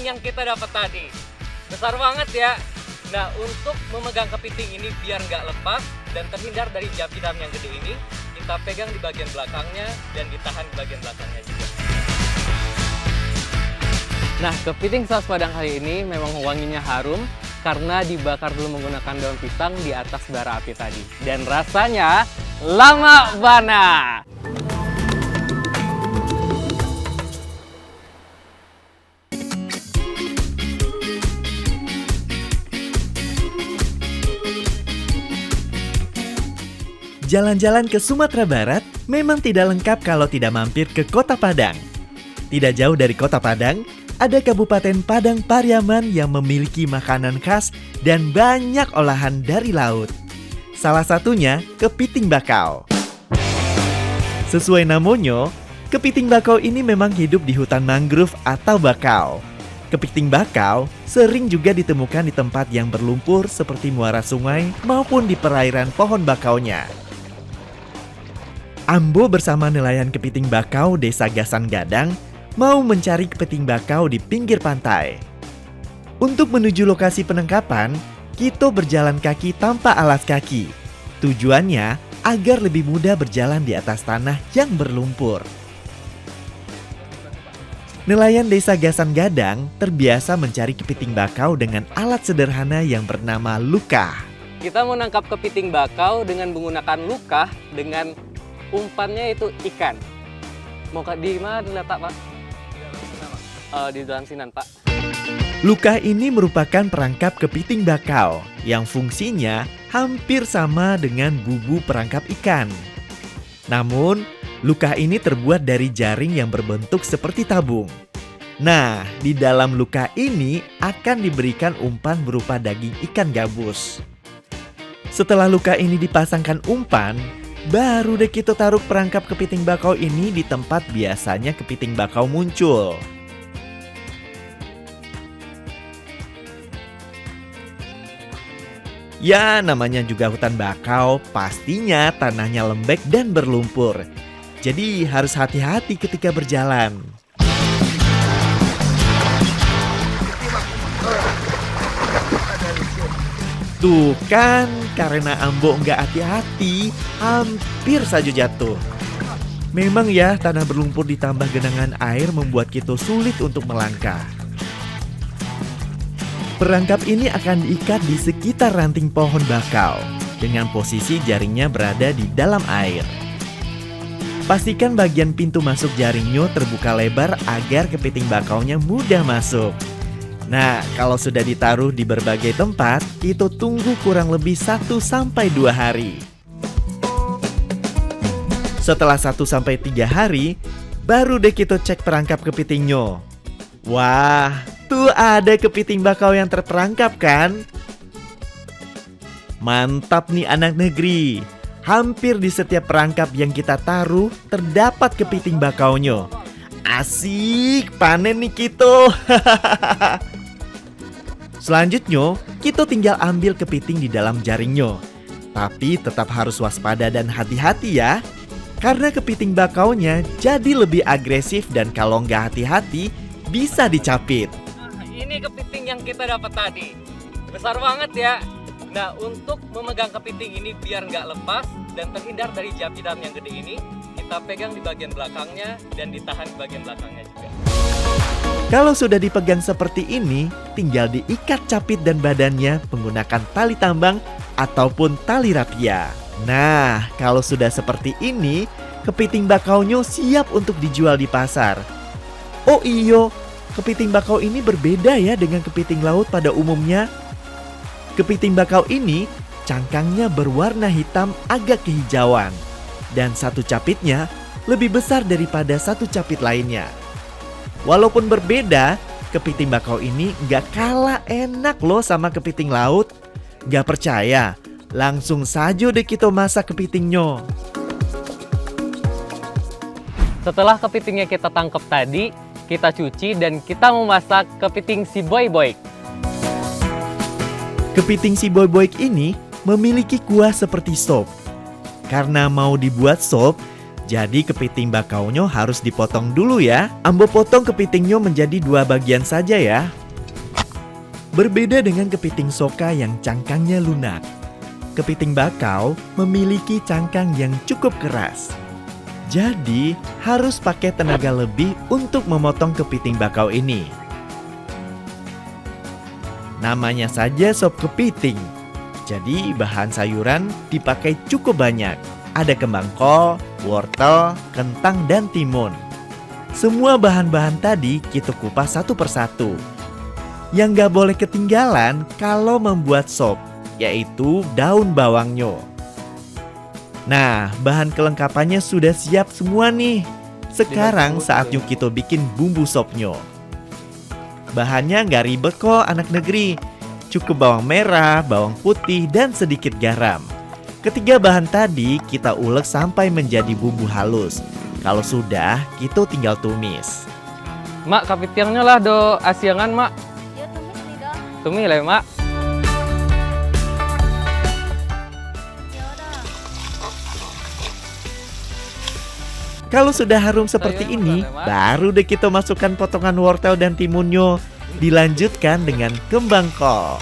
kepiting yang kita dapat tadi. Besar banget ya. Nah, untuk memegang kepiting ini biar nggak lepas dan terhindar dari jam-jam yang gede ini, kita pegang di bagian belakangnya dan ditahan di bagian belakangnya juga. Nah, kepiting saus padang kali ini memang wanginya harum karena dibakar dulu menggunakan daun pisang di atas bara api tadi. Dan rasanya lama bana. Jalan-jalan ke Sumatera Barat memang tidak lengkap kalau tidak mampir ke Kota Padang. Tidak jauh dari Kota Padang, ada Kabupaten Padang Pariaman yang memiliki makanan khas dan banyak olahan dari laut. Salah satunya kepiting bakau. Sesuai namanya, kepiting bakau ini memang hidup di hutan mangrove atau bakau. Kepiting bakau sering juga ditemukan di tempat yang berlumpur seperti muara sungai maupun di perairan pohon bakaunya. Ambo bersama nelayan kepiting bakau Desa Gasan Gadang mau mencari kepiting bakau di pinggir pantai. Untuk menuju lokasi penangkapan, kita berjalan kaki tanpa alas kaki. Tujuannya agar lebih mudah berjalan di atas tanah yang berlumpur. Nelayan Desa Gasan Gadang terbiasa mencari kepiting bakau dengan alat sederhana yang bernama lukah. Kita mau nangkap kepiting bakau dengan menggunakan lukah dengan umpannya itu ikan. Mau di mana diletak, Pak? Di dalam sinan, Pak. Lukah ini merupakan perangkap kepiting bakau yang fungsinya hampir sama dengan bubu perangkap ikan. Namun, lukah ini terbuat dari jaring yang berbentuk seperti tabung. Nah, di dalam lukah ini akan diberikan umpan berupa daging ikan gabus. Setelah lukah ini dipasangkan umpan, baru deh kita taruh perangkap kepiting bakau ini di tempat biasanya kepiting bakau muncul. Ya, namanya juga hutan bakau, pastinya tanahnya lembek dan berlumpur. Jadi harus hati-hati ketika berjalan. Tuh kan, karena Ambo nggak hati-hati, hampir saja jatuh. Memang ya, tanah berlumpur ditambah genangan air membuat kita sulit untuk melangkah. Perangkap ini akan diikat di sekitar ranting pohon bakau, dengan posisi jaringnya berada di dalam air. Pastikan bagian pintu masuk jaringnya terbuka lebar agar kepiting bakaunya mudah masuk. Nah, kalau sudah ditaruh di berbagai tempat, kita tunggu kurang lebih 1-2 hari. Setelah 1-3 hari, baru deh kita cek perangkap kepitingnya. Wah, tuh ada kepiting bakau yang terperangkap kan? Mantap nih anak negeri. Hampir di setiap perangkap yang kita taruh, terdapat kepiting bakaunya. Asik, panen nih kita. Selanjutnya, kita tinggal ambil kepiting di dalam jaringnya. Tapi tetap harus waspada dan hati-hati ya. Karena kepiting bakaunya jadi lebih agresif dan kalau nggak hati-hati, bisa dicapit. Nah, ini kepiting yang kita dapat tadi. Besar banget ya. Nah, untuk memegang kepiting ini biar nggak lepas dan terhindar dari jam-jam yang gede ini, kita pegang di bagian belakangnya dan ditahan di bagian belakangnya juga. Kalau sudah dipegang seperti ini, tinggal diikat capit dan badannya menggunakan tali tambang ataupun tali rapia. Nah, kalau sudah seperti ini, kepiting bakaunya siap untuk dijual di pasar. Oh iyo, kepiting bakau ini berbeda ya dengan kepiting laut pada umumnya. Kepiting bakau ini cangkangnya berwarna hitam agak kehijauan. Dan satu capitnya lebih besar daripada satu capit lainnya. Walaupun berbeda, kepiting bakau ini gak kalah enak loh sama kepiting laut. Gak percaya? Langsung saja deh kita masak kepitingnya. Setelah kepitingnya kita tangkap tadi, kita cuci dan kita memasak kepiting si boy-boy. Kepiting si boy-boy ini memiliki kuah seperti sop. Karena mau dibuat sop, Jadi kepiting bakaunya harus dipotong dulu ya. Ambo potong kepitingnya menjadi 2 bagian saja ya. Berbeda dengan kepiting soka yang cangkangnya lunak, kepiting bakau memiliki cangkang yang cukup keras. Jadi harus pakai tenaga lebih untuk memotong kepiting bakau ini. Namanya saja sop kepiting. Jadi bahan sayuran dipakai cukup banyak. Ada kembang kol, wortel, kentang, dan timun. Semua bahan-bahan tadi kita kupas satu persatu. Yang gak boleh ketinggalan kalau membuat sop, yaitu daun bawangnya. Nah, bahan kelengkapannya sudah siap semua nih. Sekarang saatnya kita bikin bumbu sopnya. Bahannya gak ribet kok anak negeri. Cukup bawang merah, bawang putih, dan sedikit garam. Ketiga bahan tadi kita ulek sampai menjadi bumbu halus. Kalau sudah, kita tinggal tumis. Mak, kapitiangnya lah do asiangan, Mak. Ya tumis nih dah. Tumis lah, Mak. Ya udah. Kalau sudah harum seperti ini, baru deh kita masukkan potongan wortel dan timunnya. Dilanjutkan dengan kembang kol.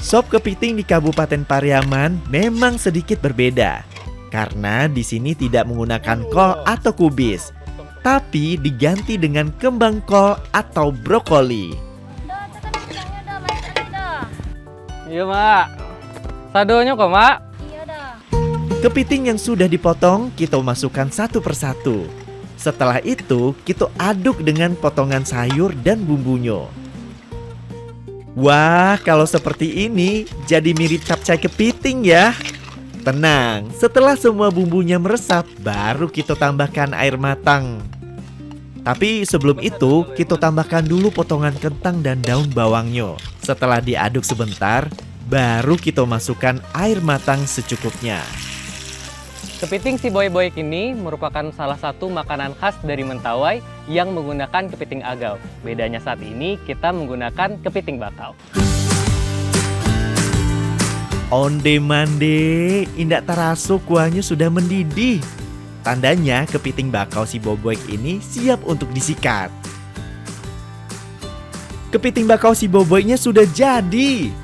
Sop kepiting di Kabupaten Pariaman memang sedikit berbeda. Karena di sini tidak menggunakan kol atau kubis, tapi diganti dengan kembang kol atau brokoli. Dah, tekan pisangnya dah, main aja dah. Iya, Mak. Sadonya kok, Mak. Iya dah. Kepiting yang sudah dipotong kita masukkan satu persatu. Setelah itu kita aduk dengan potongan sayur dan bumbunya. Wah, kalau seperti ini jadi mirip capcay kepiting ya. Tenang, setelah semua bumbunya meresap, baru kita tambahkan air matang. Tapi sebelum itu, kita tambahkan dulu potongan kentang dan daun bawangnya. Setelah diaduk sebentar, baru kita masukkan air matang secukupnya. Kepiting si boy-boy ini merupakan salah satu makanan khas dari Mentawai yang menggunakan kepiting agau. Bedanya saat ini kita menggunakan kepiting bakau. Onde mande, indak taraso kuahnya sudah mendidih. Tandanya kepiting bakau si boboik ini siap untuk disikat. Kepiting bakau si boboiknya sudah jadi.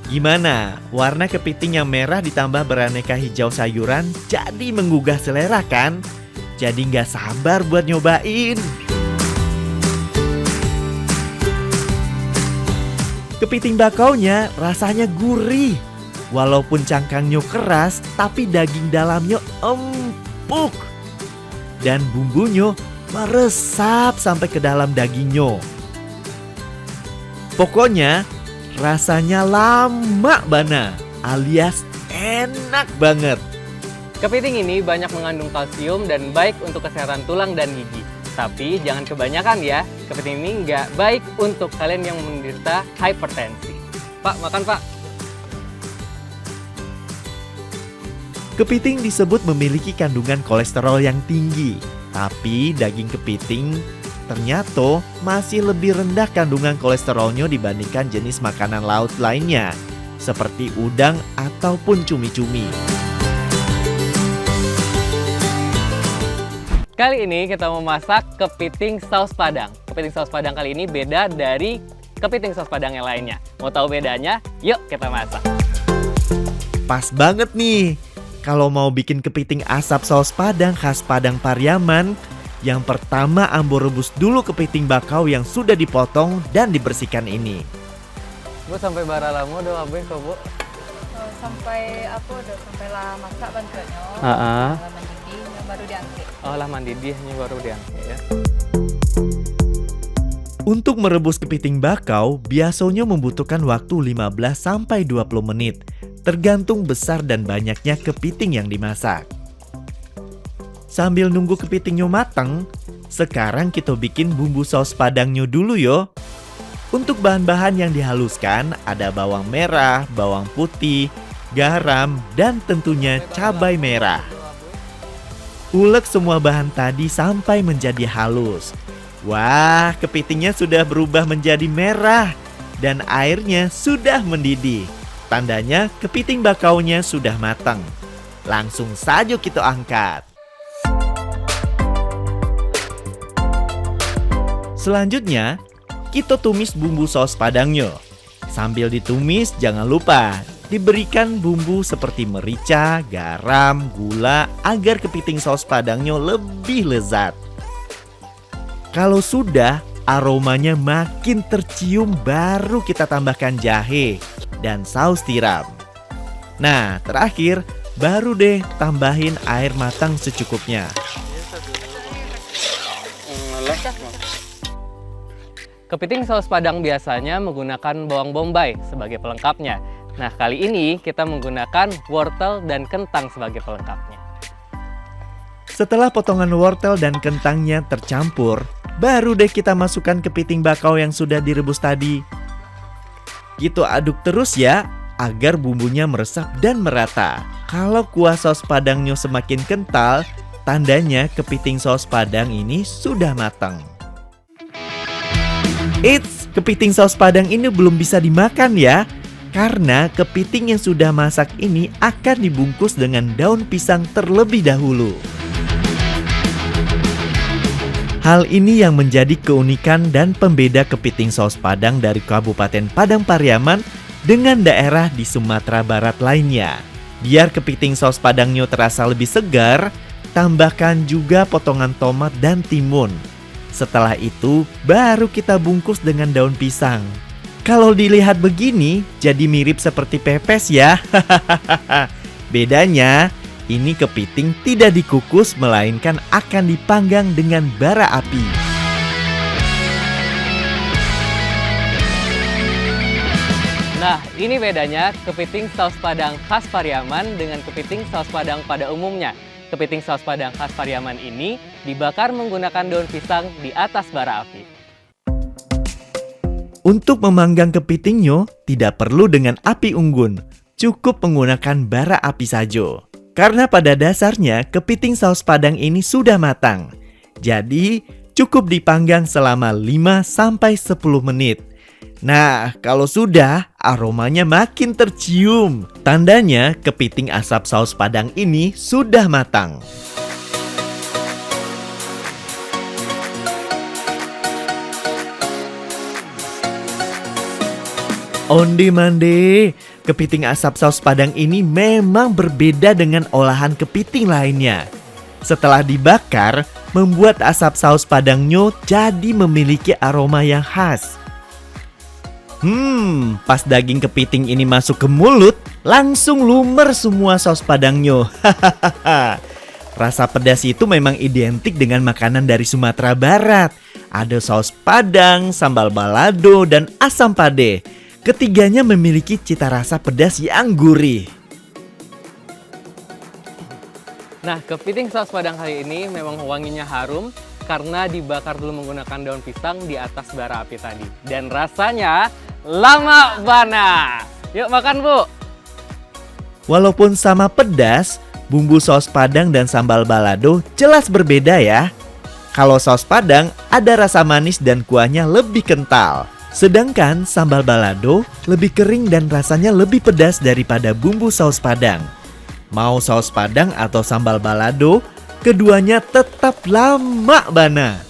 Gimana? Warna kepiting yang merah ditambah beraneka hijau sayuran jadi menggugah selera kan? Jadi nggak sabar buat nyobain. Kepiting bakaunya rasanya gurih. Walaupun cangkangnya keras, tapi daging dalamnya empuk. Dan bumbunya meresap sampai ke dalam dagingnya. Pokoknya rasanya lama bana, alias enak banget. Kepiting ini banyak mengandung kalsium dan baik untuk kesehatan tulang dan gigi. Tapi jangan kebanyakan ya, kepiting ini nggak baik untuk kalian yang menderita hipertensi. Pak, makan Pak. Kepiting disebut memiliki kandungan kolesterol yang tinggi. Tapi daging kepiting ternyata masih lebih rendah kandungan kolesterolnya dibandingkan jenis makanan laut lainnya, seperti udang ataupun cumi-cumi. Kali ini kita mau masak kepiting saus padang. Kepiting saus padang kali ini beda dari kepiting saus padang yang lainnya. Mau tahu bedanya? Yuk kita masak. Pas banget nih, kalau mau bikin kepiting asap saus padang khas Padang Pariaman, yang pertama ambo rebus dulu kepiting bakau yang sudah dipotong dan dibersihkan ini. Bu sampai bara lama udah abe kok Bu? Sampai apa udah sampai lah masak bantuannya. Heeh. Lah mendidih yang baru diangkat. Oh lah mandidihnya baru diangkat ya. Untuk merebus kepiting bakau biasanya membutuhkan waktu 15-20 menit, tergantung besar dan banyaknya kepiting yang dimasak. Sambil nunggu kepitingnya matang, sekarang kita bikin bumbu saus padangnya dulu yo. Untuk bahan-bahan yang dihaluskan ada bawang merah, bawang putih, garam, dan tentunya cabai merah. Ulek semua bahan tadi sampai menjadi halus. Wah, kepitingnya sudah berubah menjadi merah dan airnya sudah mendidih. Tandanya kepiting bakaunya sudah matang. Langsung saja kita angkat. Selanjutnya, kita tumis bumbu saus padangnya. Sambil ditumis, jangan lupa diberikan bumbu seperti merica, garam, gula agar kepiting saus padangnya lebih lezat. Kalau sudah, aromanya makin tercium, baru kita tambahkan jahe dan saus tiram. Nah, terakhir baru deh tambahin air matang secukupnya. Kepiting saus Padang biasanya menggunakan bawang bombay sebagai pelengkapnya. Nah, kali ini kita menggunakan wortel dan kentang sebagai pelengkapnya. Setelah potongan wortel dan kentangnya tercampur, baru deh kita masukkan kepiting bakau yang sudah direbus tadi. Kita aduk terus ya, agar bumbunya meresap dan merata. Kalau kuah saus padangnya semakin kental, tandanya kepiting saus padang ini sudah matang. Eits, kepiting saus padang ini belum bisa dimakan ya, karena kepiting yang sudah masak ini akan dibungkus dengan daun pisang terlebih dahulu. Hal ini yang menjadi keunikan dan pembeda kepiting saus padang dari Kabupaten Padang Pariaman dengan daerah di Sumatera Barat lainnya. Biar kepiting saus padangnya terasa lebih segar, tambahkan juga potongan tomat dan timun. Setelah itu, baru kita bungkus dengan daun pisang. Kalau dilihat begini, jadi mirip seperti pepes ya. Bedanya, ini kepiting tidak dikukus, melainkan akan dipanggang dengan bara api. Nah, ini bedanya kepiting saus Padang khas Pariaman dengan kepiting saus Padang pada umumnya. Kepiting saus Padang khas Pariaman ini dibakar menggunakan daun pisang di atas bara api. Untuk memanggang kepitingnya, tidak perlu dengan api unggun. Cukup menggunakan bara api saja. Karena pada dasarnya kepiting saus Padang ini sudah matang. Jadi, cukup dipanggang selama 5-10 menit. Nah, kalau sudah, aromanya makin tercium. Tandanya kepiting asap saus Padang ini sudah matang. Onde-mande, kepiting asap saus Padang ini memang berbeda dengan olahan kepiting lainnya. Setelah dibakar, membuat asap saus Padangnya jadi memiliki aroma yang khas. Pas daging kepiting ini masuk ke mulut, langsung lumer semua saus Padangnya. Rasa pedas itu memang identik dengan makanan dari Sumatera Barat. Ada saus Padang, sambal balado, dan asam pade. Ketiganya memiliki cita rasa pedas yang gurih. Nah, kepiting saus Padang kali ini memang wanginya harum karena dibakar dulu menggunakan daun pisang di atas bara api tadi. Dan rasanya lama bana. Yuk makan, Bu. Walaupun sama pedas, bumbu saus Padang dan sambal balado jelas berbeda ya. Kalau saus Padang ada rasa manis dan kuahnya lebih kental. Sedangkan sambal balado lebih kering dan rasanya lebih pedas daripada bumbu saus Padang. Mau saus Padang atau sambal balado, keduanya tetap lama bana.